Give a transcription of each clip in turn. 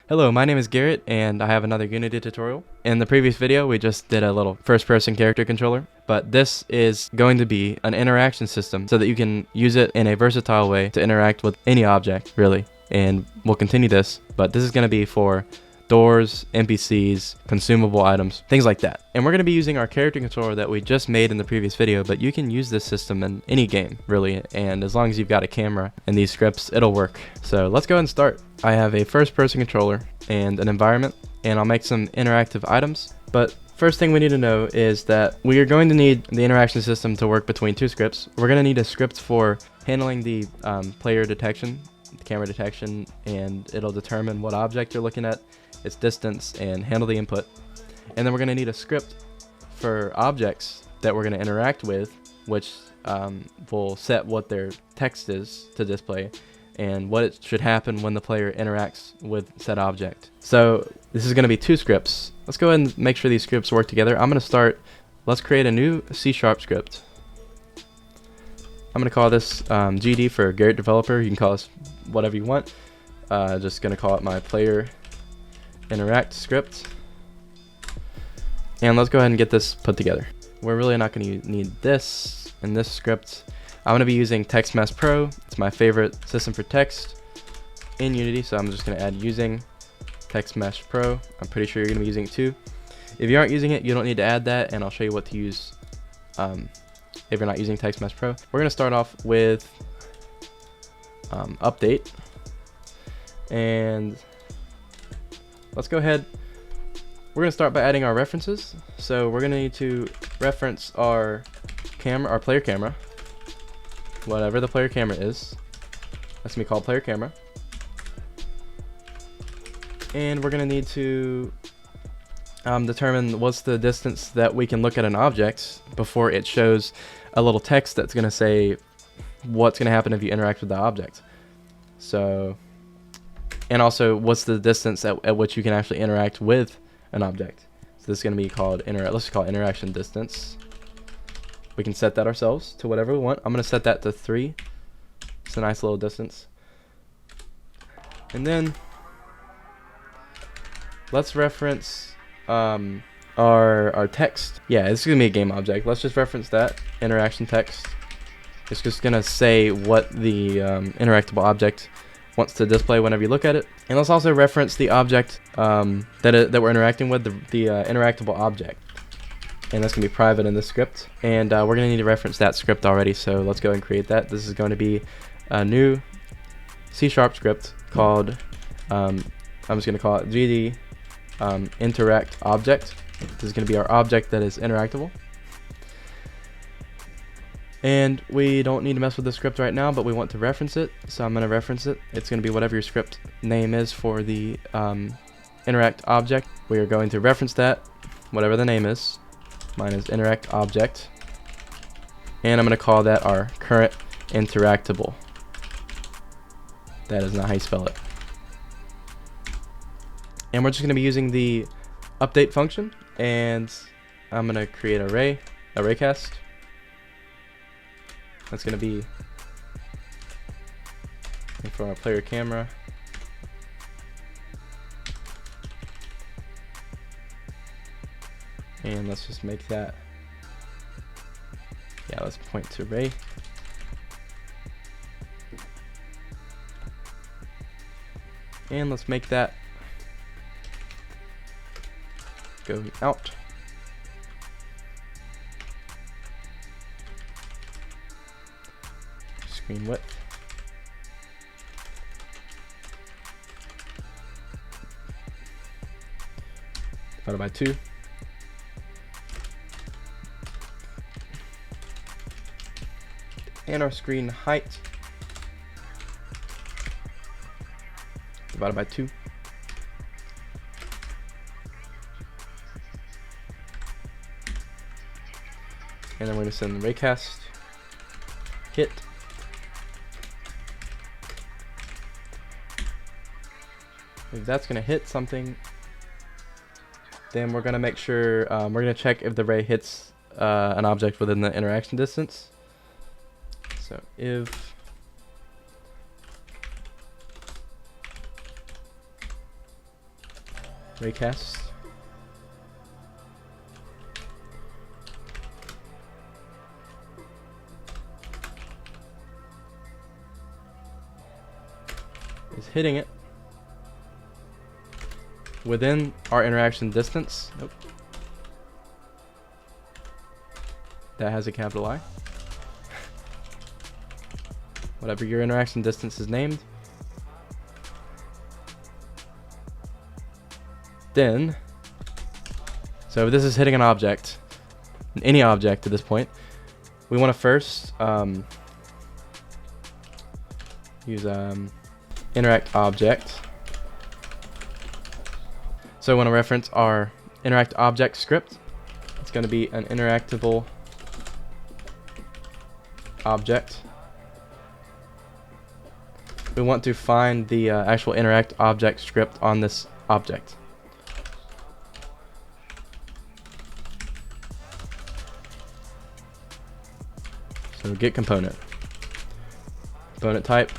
Hello, my name is Garrett, and I have another Unity tutorial. In the previous video, we just did a little first-person character controller, but this is going to be an interaction system so that you can use it in a versatile way to interact with any object, really. And we'll continue this, but this is going to be for doors, NPCs, consumable items, things like that. And we're going to be using our character controller that we just made in the previous video, but you can use this system in any game, really, and as long as you've got a camera and these scripts, it'll work. So let's go ahead and start. I have a first-person controller and an environment, and I'll make some interactive items, but first thing we need to know is that we are going to need the interaction system to work between two scripts. We're going to need a script for handling the player detection, camera detection, and it'll determine what object you're looking at, its distance, and handle the input. And then we're going to need a script for objects that we're going to interact with, which will set what their text is to display and what it should happen when the player interacts with said object. So this is going to be two scripts. Let's go ahead and make sure these scripts work together. Let's create a new C# script. I'm going to call this GD for Garrett Developer. You can call this whatever you want. Just going to call it my player interact script. And let's go ahead and get this put together. We're really not going to need this in this script. I'm going to be using TextMesh Pro. It's my favorite system for text in Unity, so I'm just going to add using TextMesh Pro. I'm pretty sure you're going to be using it too. If you aren't using it, you don't need to add that, and I'll show you what to use if you're not using TextMesh Pro. We're going to start off with update, and let's go ahead. We're going to start by adding our references. So we're going to need to reference our camera, our player camera, whatever the player camera is. That's going to be called player camera. And we're going to need to determine what's the distance that we can look at an object before it shows a little text that's going to say what's going to happen if you interact with the object. So, and also what's the distance at which you can actually interact with an object. So this is going to be called let's just call it interaction distance. We can set that ourselves to whatever we want. I'm going to set that to 3. It's a nice little distance. And then let's reference our text. Yeah, this is going to be a game object. Let's just reference that interaction text. It's just going to say what the interactable object wants to display whenever you look at it. And let's also reference the object that we're interacting with, the interactable object. And that's going to be private in this script. And we're going to need to reference that script already, so let's go and create that. This is going to be a new C# script called, I'm just going to call it GD interact object. This is going to be our object that is interactable. And we don't need to mess with the script right now, but we want to reference it, so I'm going to reference it. It's going to be whatever your script name is for the interact object. We are going to reference that, whatever the name is. Mine is interact object. And I'm going to call that our current interactable. That is not how you spell it. And we're just going to be using the update function, and I'm going to create an array cast. That's going to be for our player camera. And let's just make that, yeah, let's point to array. And let's make that go out. Screen width. Divided by 2. And our screen height divided by 2. And then we're going to send the raycast hit. If that's going to hit something, then we're going to make sure, we're going to check if the ray hits an object within the interaction distance. So if raycast. Is hitting it within our interaction distance. Nope. That has a capital I. Whatever your interaction distance is named. Then, so this is hitting an object, any object at this point. We want to first use interact object. So we want to reference our interact object script. It's going to be an interactable object. We want to find the actual interact object script on this object. So get component. Component type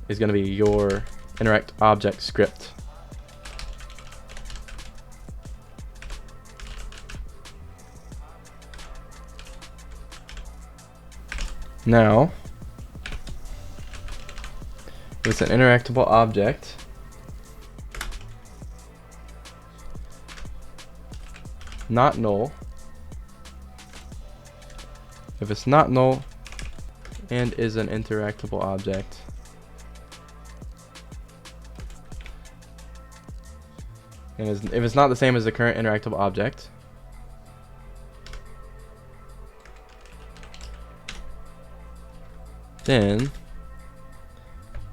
is going to be your interact object script. Now, if it's an interactable object, not null. If it's not null and is an interactable object, and if it's not the same as the current interactable object, then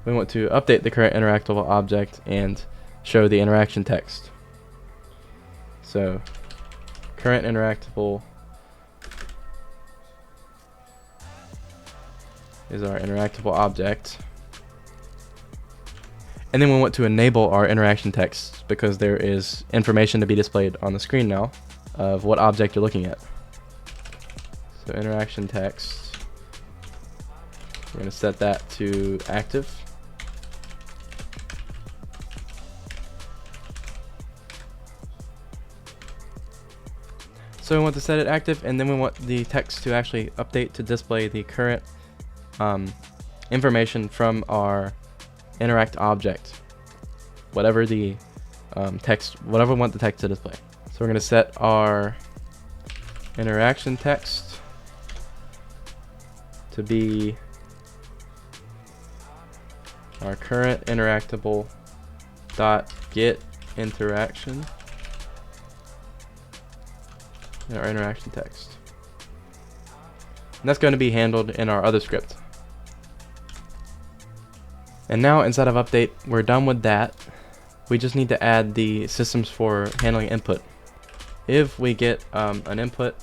we want to update the current interactable object and show the interaction text. So current interactable is our interactable object. And then we want to enable our interaction text because there is information to be displayed on the screen now of what object you're looking at. So interaction text, we're going to set that to active. So we want to set it active, and then we want the text to actually update to display the current information from our interact object, whatever the whatever we want the text to display. So we're going to set our interaction text to be our current interactable dot get interaction and our interaction text. And that's going to be handled in our other script. And now inside of update, we're done with that. We just need to add the systems for handling input. If we get an input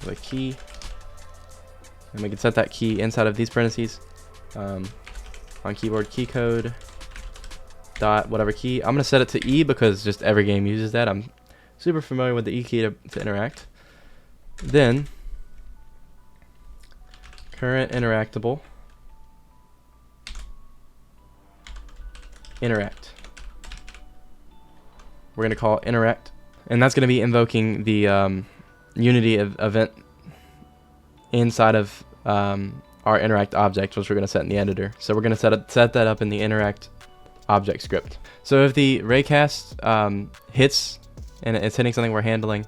with a key, and we can set that key inside of these parentheses on keyboard key code dot whatever key. I'm going to set it to E because just every game uses that. I'm super familiar with the E key to interact. Then current interactable interact. We're going to call interact, and that's going to be invoking the Unity event inside of our interact object, which we're going to set in the editor. So we're going to set that up in the interact object script. So if the raycast hits and it's hitting something we're handling,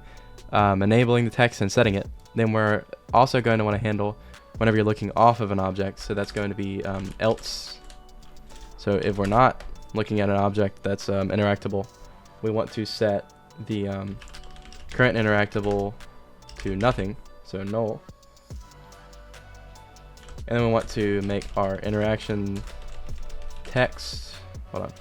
enabling the text and setting it, then we're also going to want to handle whenever you're looking off of an object. So that's going to be else. So if we're not looking at an object that's interactable, we want to set the current interactable to nothing, so null. And then we want to make our interaction text, hold on.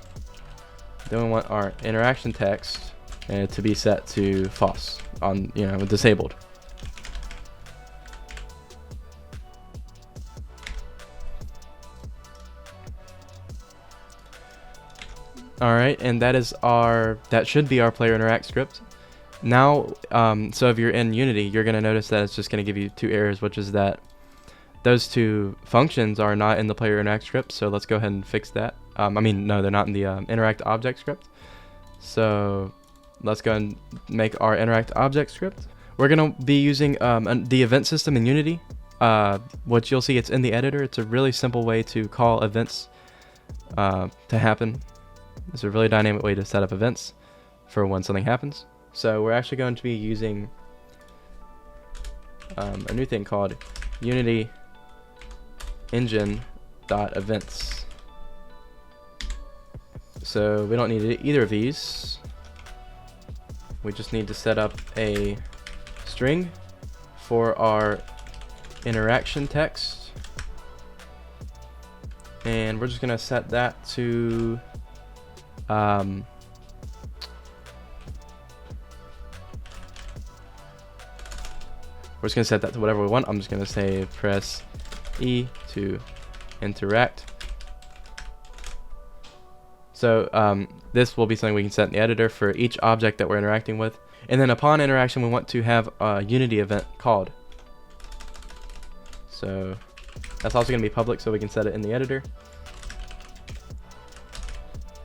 Then we want our interaction text to be set to false, on disabled. Alright, and that should be our player interact script. Now, so if you're in Unity, you're going to notice that it's just going to give you two errors, which is that those two functions are not in the player interact script. So let's go ahead and fix that. I mean, no, they're not in the interact object script. So let's go and make our interact object script. We're going to be using the event system in Unity, which you'll see it's in the editor. It's a really simple way to call events to happen. It's a really dynamic way to set up events for when something happens. So we're actually going to be using a new thing called Unity engine.events. So we don't need either of these. We just need to set up a string for our interaction text, and we're just gonna set that to we're just gonna set that to whatever we want. I'm just gonna say press E to interact. So this will be something we can set in the editor for each object that we're interacting with. And then upon interaction, we want to have a Unity event called. So that's also going to be public, so we can set it in the editor.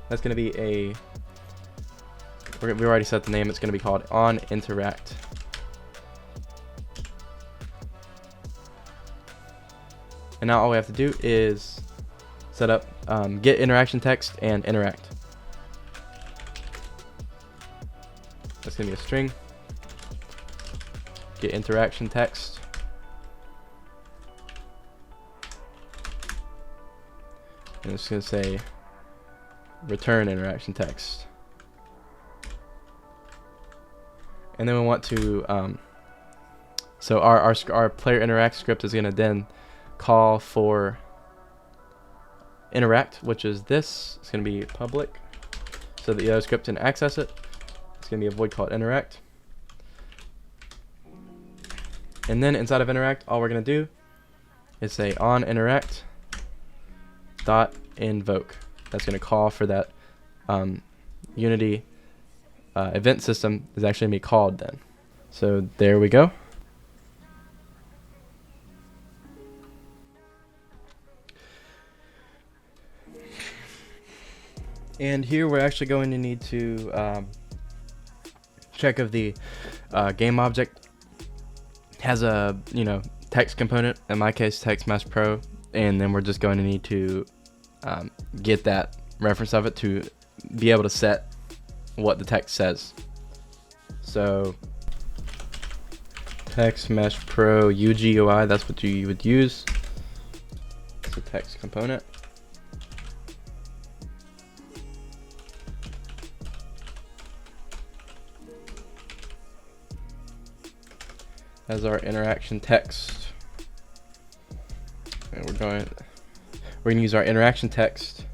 That's going to be we already set the name. It's going to be called onInteract. And now all we have to do is set up get interaction text and interact. That's going to be a string. Get interaction text. And it's going to say return interaction text. And then we want to so our player interact script is going to then call for interact, which is this. It's going to be public so that the other script can access it. It's going to be a void called interact. And then inside of interact, all we're going to do is say onInteract dot invoke. That's going to call for that Unity event system is actually going to be called then. So there we go. And here we're actually going to need to check if the game object has a text component. In my case, text mesh pro, and then we're just going to need to get that reference of it to be able to set what the text says. So text mesh pro UGUI, that's what you would use. It's a text component. As our interaction text, and we're going to use our interaction text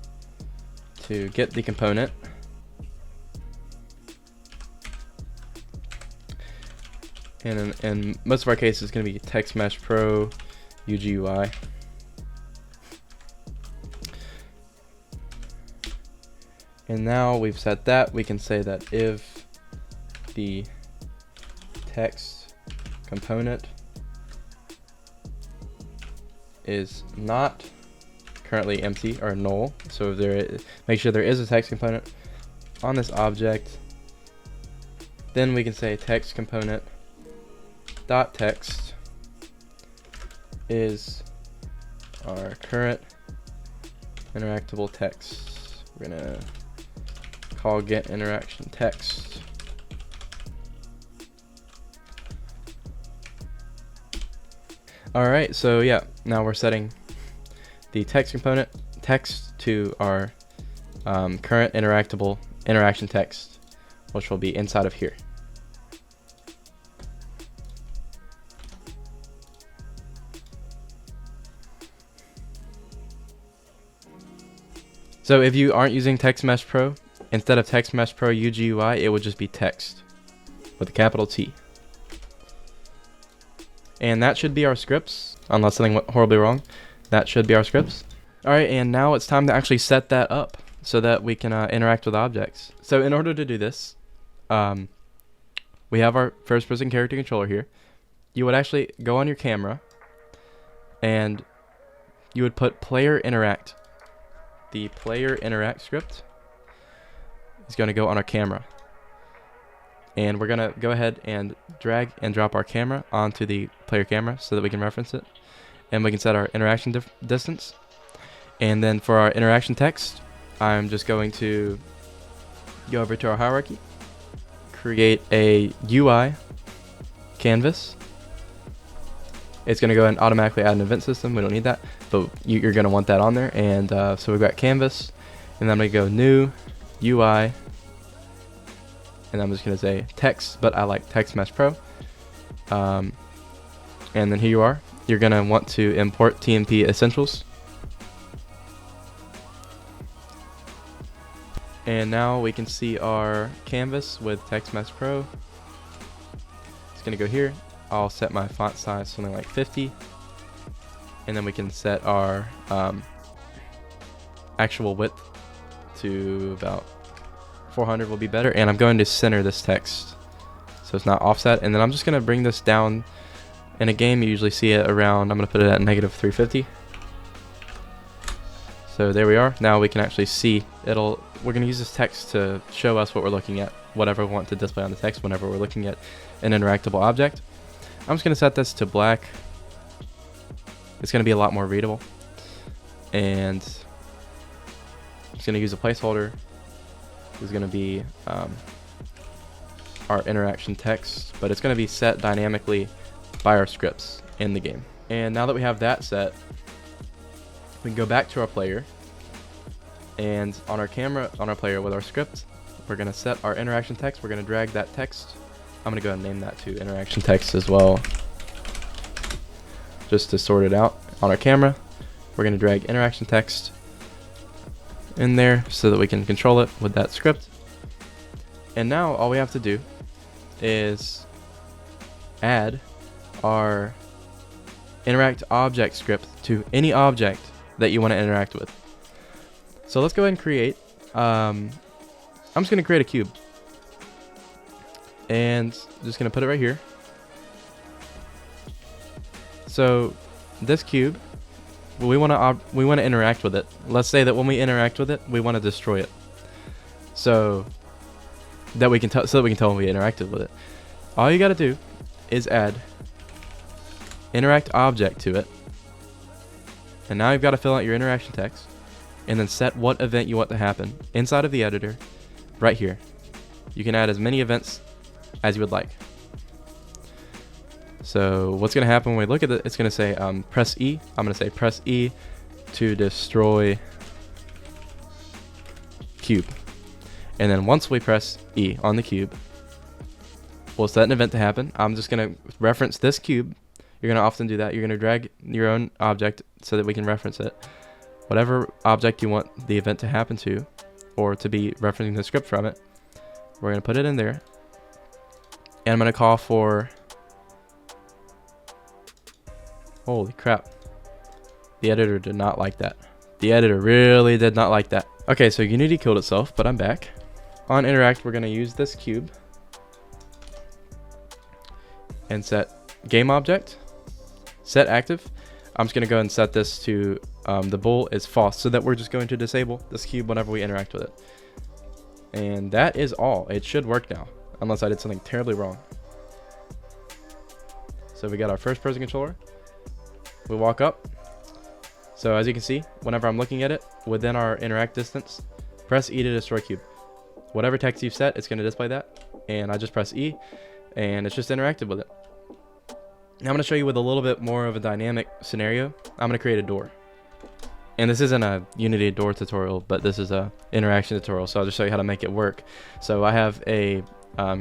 to get the component, and in most of our cases, it's going to be text mesh pro UGUI. And now we've set that, we can say that if the text component is not currently empty or null, so if there make sure there is a text component on this object, then we can say text component dot text is our current interactable text. We're gonna call get interaction text. Alright, so yeah, now we're setting the text component text to our current interactable interaction text, which will be inside of here. So if you aren't using Text Mesh Pro, instead of Text Mesh Pro UGUI, it would just be text with a capital T. And that should be our scripts, unless something went horribly wrong. That should be our scripts. Alright, and now it's time to actually set that up so that we can interact with objects. So in order to do this, we have our first person character controller here. You would actually go on your camera and you would put player interact the player interact script is going to go on our camera. And we're going to go ahead and drag and drop our camera onto the player camera so that we can reference it. And we can set our interaction distance. And then for our interaction text, I'm just going to go over to our hierarchy, create a UI canvas. It's going to go and automatically add an event system. We don't need that, but you're going to want that on there. And so we've got canvas, and then I'm going to go new UI, and I'm just going to say text, but I like Text Mesh Pro. And then here you are. You're going to want to import TMP Essentials. And now we can see our canvas with Text Mesh Pro. It's going to go here. I'll set my font size something like 50. And then we can set our actual width to about 400 will be better. And I'm going to center this text so it's not offset. And then I'm just going to bring this down. In a game, you usually see it around, I'm going to put it at -350. So there we are. Now we can actually see we're going to use this text to show us what we're looking at, whatever we want to display on the text whenever we're looking at an interactable object. I'm just going to set this to black. It's going to be a lot more readable. And I'm just going to use a placeholder. This is going to be our interaction text, but it's going to be set dynamically by our scripts in the game. And now that we have that set, we can go back to our player, and on our camera, on our player with our script, we're going to set our interaction text. We're going to drag that text. I'm going to go ahead and name that to interaction text as well, just to sort it out. On our camera, we're going to drag interaction text in there so that we can control it with that script. And now all we have to do is add our interact object script to any object that you want to interact with. So let's go ahead and create, I'm just going to create a cube, and just going to put it right here. So this cube, we want to interact with it. Let's say that when we interact with it, we want to destroy it, so that we can tell when we interacted with it. All you got to do is add interact object to it, and now you've got to fill out your interaction text, and then set what event you want to happen inside of the editor right here. You can add as many events as you would like. So what's going to happen when we look at it, it's going to say press E. I'm going to say press E to destroy cube. And then once we press E on the cube, we'll set an event to happen. I'm just going to reference this cube. You're going to often do that. You're going to drag your own object so that we can reference it. Whatever object you want the event to happen to, or to be referencing the script from it, we're going to put it in there. And I'm going to call for... Holy crap. The editor did not like that. The editor really did not like that. Okay, so Unity killed itself, but I'm back. On interact, we're going to use this cube and set game object, set active. I'm just going to go and set this to the bool is false, so that we're just going to disable this cube whenever we interact with it. And that is all. It should work now, unless I did something terribly wrong. So we got our first person controller. We walk up. So as you can see, whenever I'm looking at it, within our interact distance, press E to destroy cube. Whatever text you've set, it's going to display that. And I just press E, and it's just interacted with it. Now I'm going to show you with a little bit more of a dynamic scenario. I'm going to create a door. And this isn't a Unity door tutorial, but this is a interaction tutorial, so I'll just show you how to make it work. So I have a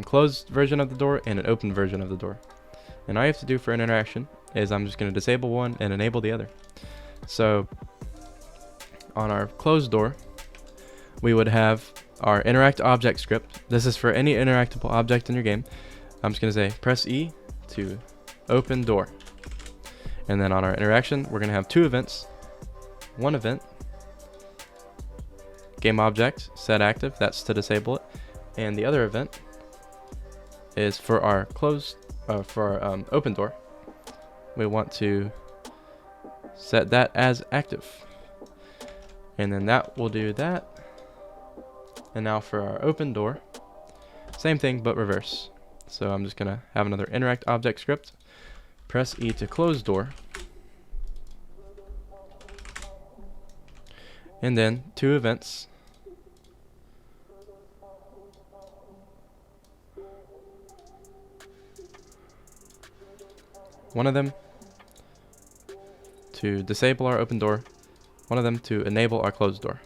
closed version of the door and an open version of the door. And all you have to do for an interaction is I'm just going to disable one and enable the other. So on our closed door, we would have our interact object script. This is for any interactable object in your game. I'm just going to say press E to open door. And then on our interaction, we're going to have two events. One event, game object set active, that's to disable it, and the other event is for our open door. We want to set that as active. And then that will do that. And now for our open door, same thing but reverse. So I'm just gonna have another interact object script. Press E to close door. And then 2 events. One of them to disable our open door, one of them to enable our closed door.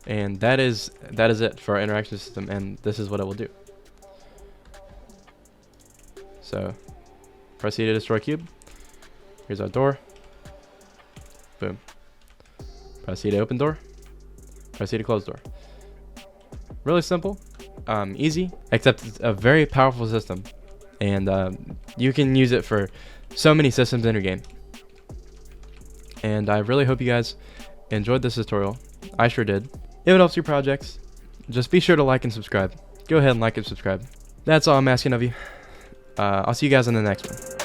And that is it for our interaction system, and this is what it will do. So press E to destroy cube. Here's our door. Boom. Press E to open door. Press E to close door. Really simple, easy, except it's a very powerful system. And you can use it for so many systems in your game. And I really hope you guys enjoyed this tutorial. I sure did. If it helps your projects, just be sure to like and subscribe. Go ahead and like and subscribe. That's all I'm asking of you. I'll see you guys in the next one.